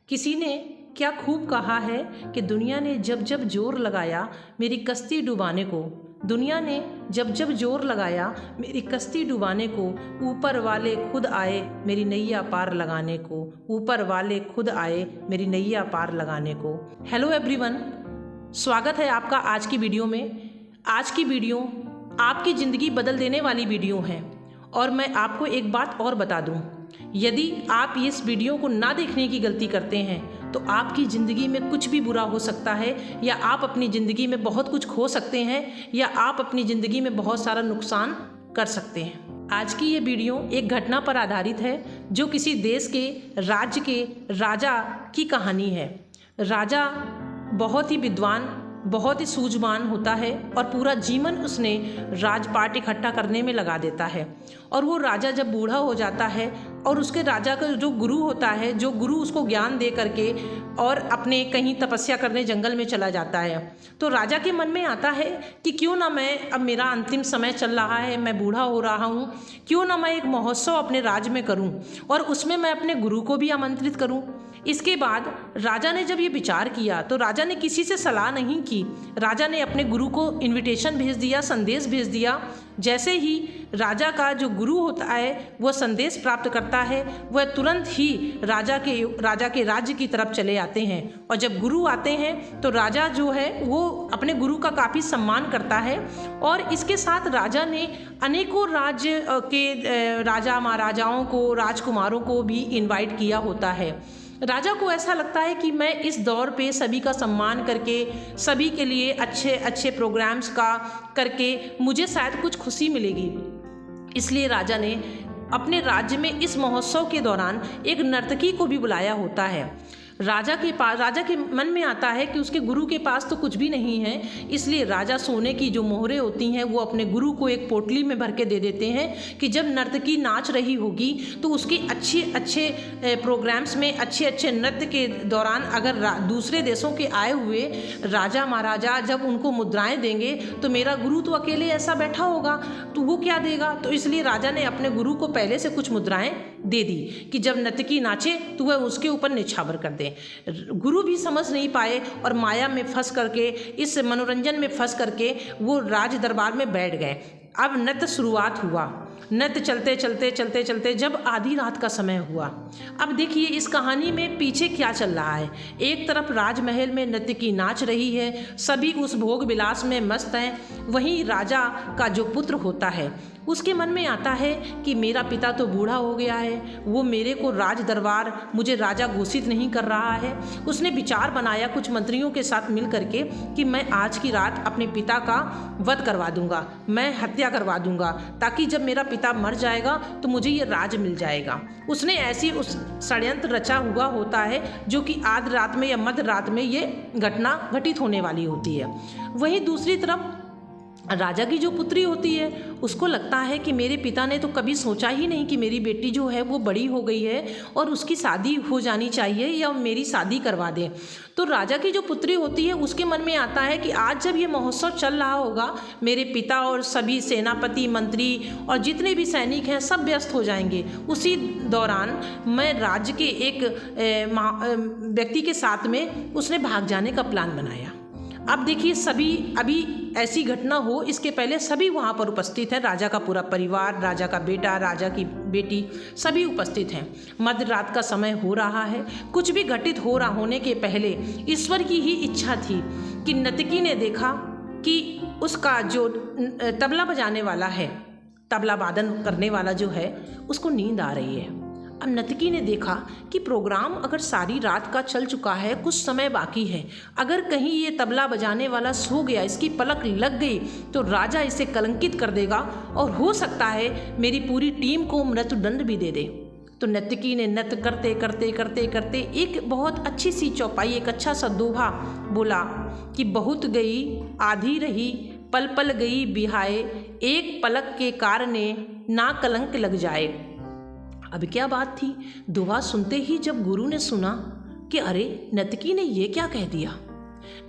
किसी ने क्या खूब कहा है कि दुनिया ने जब जब जोर लगाया मेरी कश्ती डुबाने को, दुनिया ने जब जब जोर लगाया मेरी कश्ती डुबाने को, ऊपर वाले खुद आए मेरी नैया पार लगाने को, ऊपर वाले खुद आए मेरी नैया पार लगाने को। हेलो एवरीवन, स्वागत है आपका आज की वीडियो में। आज की वीडियो आपकी ज़िंदगी बदल देने वाली वीडियो है और मैं आपको एक बात और बता दूं, यदि आप इस वीडियो को ना देखने की गलती करते हैं तो आपकी ज़िंदगी में कुछ भी बुरा हो सकता है, या आप अपनी ज़िंदगी में बहुत कुछ खो सकते हैं, या आप अपनी ज़िंदगी में बहुत सारा नुकसान कर सकते हैं। आज की ये वीडियो एक घटना पर आधारित है जो किसी देश के राज्य के राजा की कहानी है। राजा बहुत ही विद्वान, बहुत ही सूझवान होता है और पूरा जीवन उसने राजपाट इकट्ठा करने में लगा देता है। और वो राजा जब बूढ़ा हो जाता है और उसके राजा का जो गुरु होता है, जो गुरु उसको ज्ञान दे करके और अपने कहीं तपस्या करने जंगल में चला जाता है, तो राजा के मन में आता है कि क्यों ना मैं, अब मेरा अंतिम समय चल रहा है, मैं बूढ़ा हो रहा हूँ, क्यों ना मैं एक महोत्सव अपने राज्य में करूँ और उसमें मैं अपने गुरु को भी आमंत्रित करूँ। इसके बाद राजा ने जब ये विचार किया तो राजा ने किसी से सलाह नहीं की, राजा ने अपने गुरु को इनविटेशन भेज दिया, संदेश भेज दिया। जैसे ही राजा का जो गुरु होता है वह संदेश प्राप्त करता है, वह तुरंत ही राजा के राज्य की तरफ चले आते हैं। और जब गुरु आते हैं तो राजा जो है वो अपने गुरु का काफ़ी सम्मान करता है। और इसके साथ राजा ने अनेकों राज्य के राजा महाराजाओं को, राजकुमारों को भी इनवाइट किया होता है। राजा को ऐसा लगता है कि मैं इस दौर पे सभी का सम्मान करके, सभी के लिए अच्छे अच्छे प्रोग्राम्स का करके मुझे शायद कुछ खुशी मिलेगी। इसलिए राजा ने अपने राज्य में इस महोत्सव के दौरान एक नर्तकी को भी बुलाया होता है। राजा के मन में आता है कि उसके गुरु के पास तो कुछ भी नहीं है, इसलिए राजा सोने की जो मोहरें होती हैं वो अपने गुरु को एक पोटली में भर के दे देते हैं कि जब नर्तकी नाच रही होगी तो उसके अच्छे प्रोग्राम्स में, अच्छे नृत्य के दौरान अगर दूसरे देशों के आए हुए राजा महाराजा जब उनको मुद्राएं देंगे तो मेरा गुरु तो अकेले ऐसा बैठा होगा तो वो क्या देगा। तो इसलिए राजा ने अपने गुरु को पहले से कुछ मुद्राएं दे दी कि जब नर्तकी नाचे तो वह उसके ऊपर निछावर कर दे। गुरु भी समझ नहीं पाए और माया में फंस करके, इस मनोरंजन में फंस करके वो राज दरबार में बैठ गए। अब नृत्य शुरुआत हुआ। नृत्य चलते जब आधी रात का समय हुआ। अब देखिए इस कहानी में पीछे क्या चल रहा है। एक तरफ राजमहल में नर्तकी नाच रही है, सभी उस भोग विलास में मस्त हैं। वहीं राजा का जो पुत्र होता है उसके मन में आता है कि मेरा पिता तो बूढ़ा हो गया है, वो मेरे को राज दरबार, मुझे राजा घोषित नहीं कर रहा है। उसने विचार बनाया कुछ मंत्रियों के साथ मिल करके कि मैं आज की रात अपने पिता का वध करवा दूंगा, मैं हत्या करवा दूंगा, ताकि जब मेरा पिता मर जाएगा तो मुझे ये राज मिल जाएगा। उसने ऐसी उस षड्यंत्र रचा हुआ होता है जो कि आध रात में या मध्य रात में ये घटना घटित होने वाली होती है। वहीं दूसरी तरफ राजा की जो पुत्री होती है उसको लगता है कि मेरे पिता ने तो कभी सोचा ही नहीं कि मेरी बेटी जो है वो बड़ी हो गई है और उसकी शादी हो जानी चाहिए या मेरी शादी करवा दें। तो राजा की जो पुत्री होती है उसके मन में आता है कि आज जब ये महोत्सव चल रहा होगा, मेरे पिता और सभी सेनापति, मंत्री और जितने भी सैनिक हैं सब व्यस्त हो जाएंगे। उसी दौरान मैं राज्य के एक व्यक्ति के साथ में उसने भाग जाने का प्लान बनाया। अब देखिए सभी, अभी ऐसी घटना हो इसके पहले सभी वहाँ पर उपस्थित हैं, राजा का पूरा परिवार, राजा का बेटा, राजा की बेटी, सभी उपस्थित हैं। मध्य रात का समय हो रहा है। कुछ भी घटित होने के पहले ईश्वर की ही इच्छा थी कि नर्तकी ने देखा कि उसका जो तबला बजाने वाला है, तबला वादन करने वाला जो है, उसको नींद आ रही है। अब नर्तकी ने देखा कि प्रोग्राम अगर सारी रात का चल चुका है, कुछ समय बाकी है, अगर कहीं ये तबला बजाने वाला सो गया, इसकी पलक लग गई तो राजा इसे कलंकित कर देगा और हो सकता है मेरी पूरी टीम को मृत्युदंड भी दे दे। तो नर्तकी ने नृत्य करते एक बहुत अच्छी सी चौपाई, एक अच्छा सा दोहा बोला कि बहुत गई आधी रही, पल पल गई बिहाए, एक पलक के कारणे ना कलंक लग जाए। अब क्या बात थी, दोहा सुनते ही जब गुरु ने सुना कि अरे नर्तकी ने ये क्या कह दिया,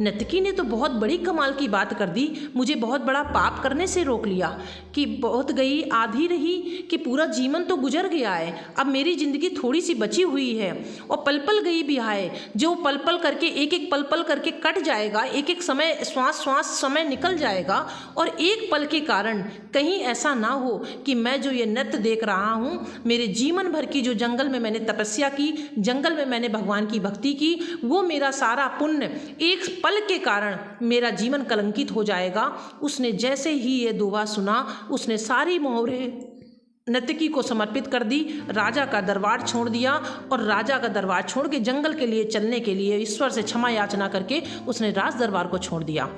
नर्तकी ने तो बहुत बड़ी कमाल की बात कर दी, मुझे बहुत बड़ा पाप करने से रोक लिया कि बहुत गई आधी रही कि पूरा जीवन तो गुजर गया है, अब मेरी ज़िंदगी थोड़ी सी बची हुई है और पल पल गई भी है, जो पल पल करके एक एक पल पल करके कट जाएगा, एक एक समय श्वास श्वास समय निकल जाएगा और एक पल के कारण कहीं ऐसा ना हो कि मैं जो ये नृत्य देख रहा हूँ, मेरे जीवन भर की जो जंगल में मैंने तपस्या की, जंगल में मैंने भगवान की भक्ति की, वो मेरा सारा पुण्य एक पल के कारण मेरा जीवन कलंकित हो जाएगा। उसने जैसे ही ये दोहा सुना, उसने सारी मोहरे नर्तकी को समर्पित कर दी, राजा का दरबार छोड़ दिया और राजा का दरबार छोड़ के जंगल के लिए चलने के लिए ईश्वर से क्षमा याचना करके उसने राज दरबार को छोड़ दिया।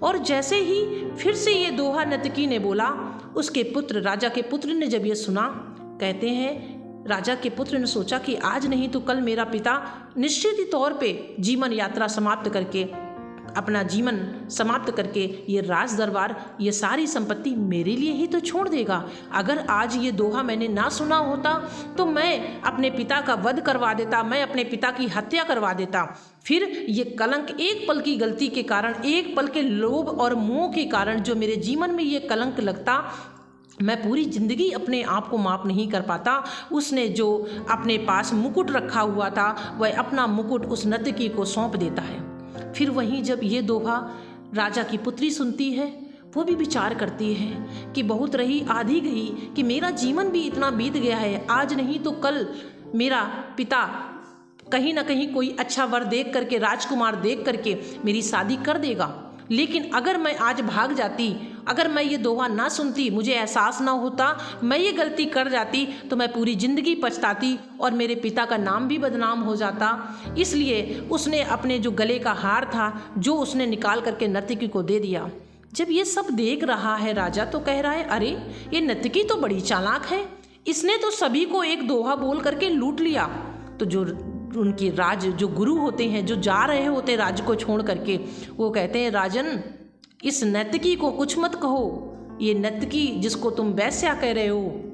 और जैसे ही फिर से ये दोहा नर्तकी ने बोला, उसके पुत्र राजा के पुत्र ने जब ये सुना, कहते हैं राजा के पुत्र ने सोचा कि आज नहीं तो कल मेरा पिता निश्चित ही तौर पे जीवन यात्रा समाप्त करके, अपना जीवन समाप्त करके ये राज दरबार, ये सारी संपत्ति मेरे लिए ही तो छोड़ देगा। अगर आज ये दोहा मैंने ना सुना होता तो मैं अपने पिता का वध करवा देता, मैं अपने पिता की हत्या करवा देता। फिर ये कलंक एक पल की गलती के कारण, एक पल के लोभ और मोह के कारण जो मेरे जीवन में ये कलंक लगता, मैं पूरी ज़िंदगी अपने आप को माफ़ नहीं कर पाता। उसने जो अपने पास मुकुट रखा हुआ था, वह अपना मुकुट उस नर्तकी को सौंप देता है। फिर वहीं जब ये दोहा राजा की पुत्री सुनती है, वो भी विचार करती है कि बहुत रही आधी गई, कि मेरा जीवन भी इतना बीत गया है, आज नहीं तो कल मेरा पिता कहीं ना कहीं कोई अच्छा वर देख करके, राजकुमार देख करके मेरी शादी कर देगा। लेकिन अगर मैं आज भाग जाती, अगर मैं ये दोहा ना सुनती, मुझे एहसास ना होता, मैं ये गलती कर जाती, तो मैं पूरी ज़िंदगी पछताती और मेरे पिता का नाम भी बदनाम हो जाता। इसलिए उसने अपने जो गले का हार था, जो उसने निकाल करके नर्तकी को दे दिया। जब ये सब देख रहा है राजा, तो कह रहा है, अरे ये नर्तकी तो बड़ी चालाक है, इसने तो सभी को एक दोहा बोल करके लूट लिया। तो जो उनके राज जो गुरु होते हैं, जो जा रहे होते राज्य को छोड़ करके, वो कहते हैं, राजन इस नर्तकी को कुछ मत कहो, ये नर्तकी जिसको तुम वैश्या कह रहे हो,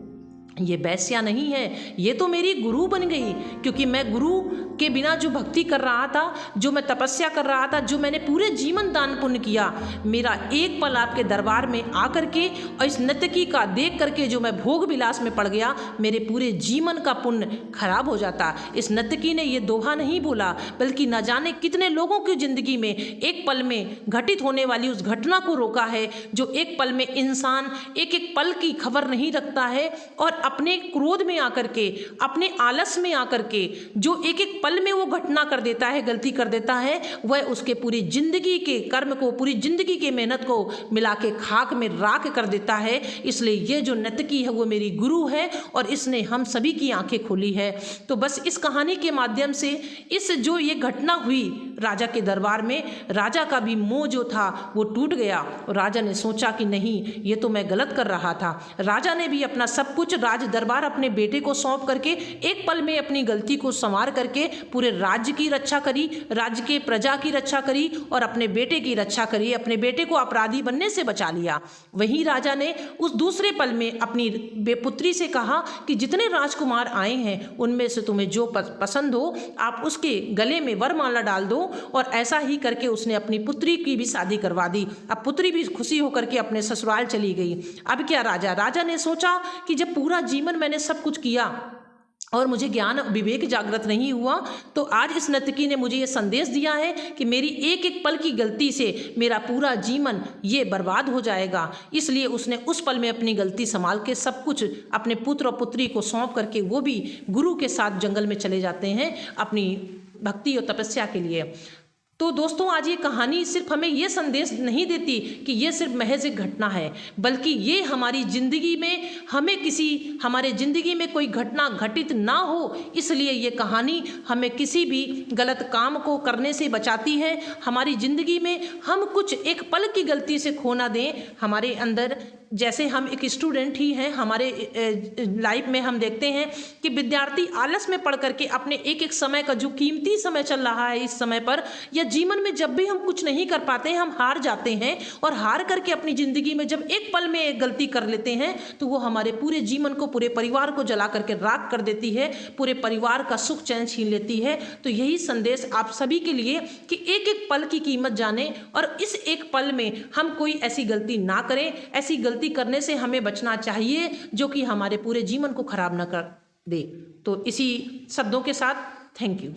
ये वैश्या नहीं है, ये तो मेरी गुरु बन गई। क्योंकि मैं गुरु के बिना जो भक्ति कर रहा था, जो मैं तपस्या कर रहा था, जो मैंने पूरे जीवन दान पुण्य किया, मेरा एक पल आपके दरबार में आकर के और इस नर्तकी का देख करके जो मैं भोग विलास में पड़ गया, मेरे पूरे जीवन का पुण्य खराब हो जाता। इस नर्तकी ने ये दोहा नहीं बोला, बल्कि न जाने कितने लोगों की जिंदगी में एक पल में घटित होने वाली उस घटना को रोका है। जो एक पल में इंसान एक एक पल की खबर नहीं रखता है और अपने क्रोध में आकर के, अपने आलस में आकर के जो एक एक पल में वो घटना कर देता है, गलती कर देता है, वह उसके पूरी जिंदगी के कर्म को, पूरी जिंदगी के मेहनत को मिला के खाक में राख कर देता है। इसलिए ये जो नर्तकी है वो मेरी गुरु है और इसने हम सभी की आंखें खोली है। तो बस इस कहानी के माध्यम से इस जो ये घटना हुई राजा के दरबार में, राजा का भी मोह जो था वो टूट गया और राजा ने सोचा कि नहीं, ये तो मैं गलत कर रहा था। राजा ने भी अपना सब कुछ राज दरबार अपने बेटे को सौंप करके एक पल में अपनी गलती को संवार करके पूरे राज्य की रक्षा करी, राज्य के प्रजा की रक्षा करी और अपने बेटे की रक्षा करी, अपने बेटे को अपराधी बनने से बचा लिया। वहीं राजा ने उस दूसरे पल में अपनी बेपुत्री से कहा कि जितने राजकुमार आए हैं उनमें से तुम्हें जो पसंद हो आप उसके गले में वरमाला डाल दो। और ऐसा ही करके उसने अपनी पुत्री की भी शादी करवा दी। अब पुत्री भी खुशी होकर के अपने ससुराल चली गई। अब क्या राजा ने सोचा कि जब पूरा जीवन मैंने सब कुछ किया और मुझे ज्ञान विवेक जागृत नहीं हुआ, तो आज इस नर्तकी ने मुझे ये संदेश दिया है कि मेरी एक एक पल की गलती से मेरा पूरा जीवन ये बर्बाद हो जाएगा। इसलिए उसने उस पल में अपनी गलती संभाल के सब कुछ अपने पुत्र और पुत्री को सौंप करके वो भी गुरु के साथ जंगल में चले जाते हैं अपनी भक्ति और तपस्या के लिए। तो दोस्तों, आज ये कहानी सिर्फ हमें ये संदेश नहीं देती कि ये सिर्फ महज एक घटना है, बल्कि ये हमारी ज़िंदगी में हमारे ज़िंदगी में कोई घटना घटित ना हो, इसलिए ये कहानी हमें किसी भी गलत काम को करने से बचाती है। हमारी ज़िंदगी में हम कुछ एक पल की गलती से खो ना दें, हमारे अंदर जैसे हम एक स्टूडेंट ही हैं, हमारे लाइफ में हम देखते हैं कि विद्यार्थी आलस में पढ़ करके अपने एक एक समय का जो कीमती समय चल रहा है इस समय पर, या जीवन में जब भी हम कुछ नहीं कर पाते हैं, हम हार जाते हैं, और हार करके अपनी ज़िंदगी में जब एक पल में एक गलती कर लेते हैं तो वो हमारे पूरे जीवन को, पूरे परिवार को जला करके राख कर देती है, पूरे परिवार का सुख चैन छीन लेती है। तो यही संदेश आप सभी के लिए कि एक एक पल की कीमत जाने, और इस एक पल में हम कोई ऐसी गलती ना करें। ऐसी गलती करने से हमें बचना चाहिए जो कि हमारे पूरे जीवन को खराब ना कर दे। तो इसी शब्दों के साथ थैंक यू।